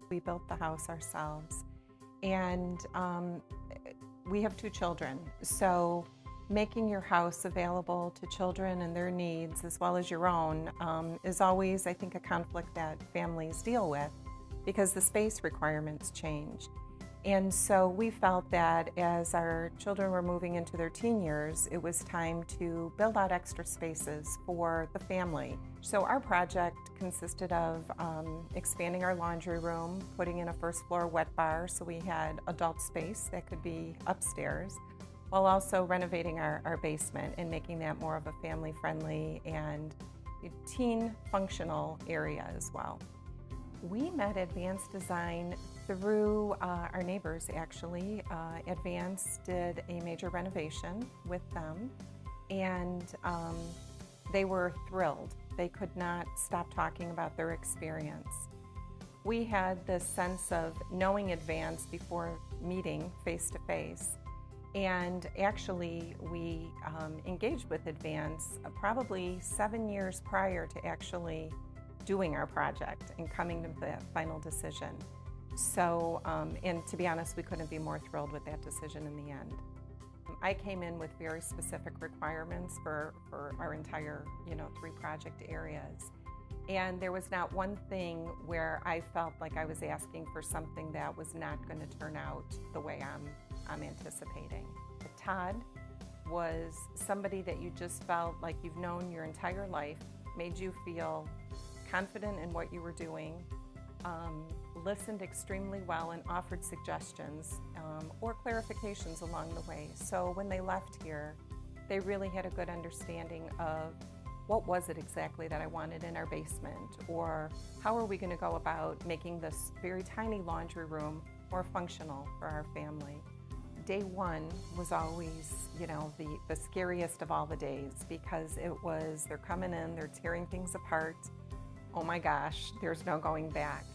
We built the house ourselves, and we have 2 children. So making your house available to children and their needs as well as your own is always, I think, a conflict that families deal with because the space requirements change. And so we felt that as our children were moving into their teen years, it was time to build out extra spaces for the family. So our project consisted of expanding our laundry room, putting in a first floor wet bar so we had adult space that could be upstairs, while also renovating our basement and making that more of a family-friendly and teen functional area as well. We met Advanced Design through our neighbors, actually. Advanced did a major renovation with them, and they were thrilled. They could not stop talking about their experience. We had this sense of knowing Advanced before meeting face-to-face, and actually we engaged with Advanced probably 7 years prior to actually doing our project and coming to the final decision. So, and to be honest, we couldn't be more thrilled with that decision in the end. I came in with very specific requirements for our entire, 3 project areas. And there was not one thing where I felt like I was asking for something that was not going to turn out the way I'm anticipating. But Todd was somebody that you just felt like you've known your entire life, made you feel confident in what you were doing, listened extremely well and offered suggestions or clarifications along the way. So when they left here, they really had a good understanding of what was it exactly that I wanted in our basement, or how are we going to go about making this very tiny laundry room more functional for our family. Day one was always, the scariest of all the days because it was, they're coming in, they're tearing things apart. Oh my gosh, there's no going back.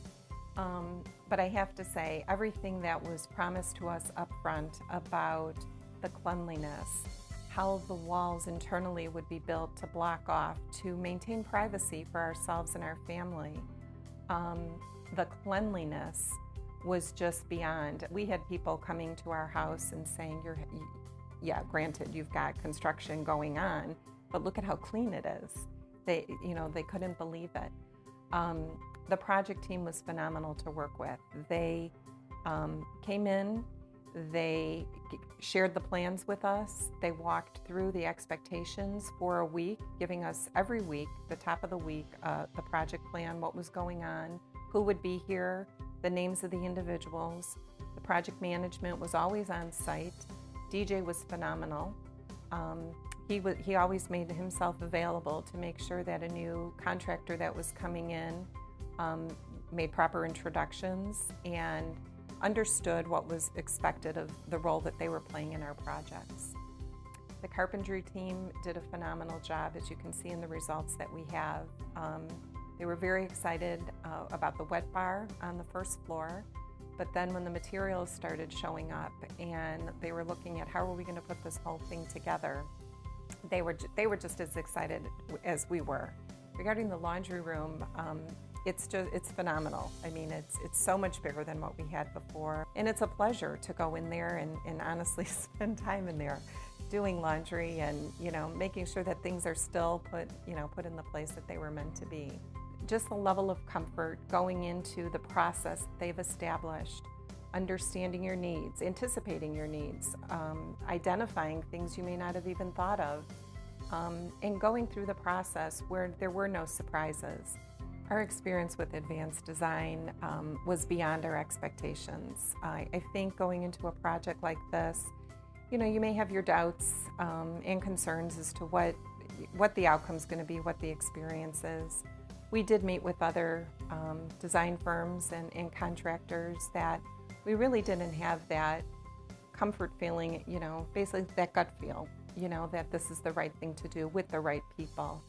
But I have to say, everything that was promised to us up front about the cleanliness, how the walls internally would be built to block off, to maintain privacy for ourselves and our family, the cleanliness was just beyond. We had people coming to our house and saying, yeah, granted, you've got construction going on, but look at how clean it is. They couldn't believe it. The project team was phenomenal to work with. They came in, they shared the plans with us, they walked through the expectations for a week, giving us every week, the top of the week, the project plan, what was going on, who would be here, the names of the individuals. The project management was always on site. DJ was phenomenal. He always made himself available to make sure that a new contractor that was coming in made proper introductions and understood what was expected of the role that they were playing in our projects. The carpentry team did a phenomenal job, as you can see in the results that we have. They were very excited about the wet bar on the first floor, but then when the materials started showing up and they were looking at how are we going to put this whole thing together, they were just as excited as we were. Regarding the laundry room, it's phenomenal. I mean, it's so much bigger than what we had before, and it's a pleasure to go in there and honestly spend time in there doing laundry and making sure that things are still put in the place that they were meant to be. Just the level of comfort going into the process they've established, understanding your needs, anticipating your needs, identifying things you may not have even thought of, and going through the process where there were no surprises. Our experience with Advanced Design was beyond our expectations. I think going into a project like this, you may have your doubts and concerns as to what the outcome's going to be, what the experience is. We did meet with other design firms and contractors that we really didn't have that comfort feeling, basically that gut feel, that this is the right thing to do with the right people.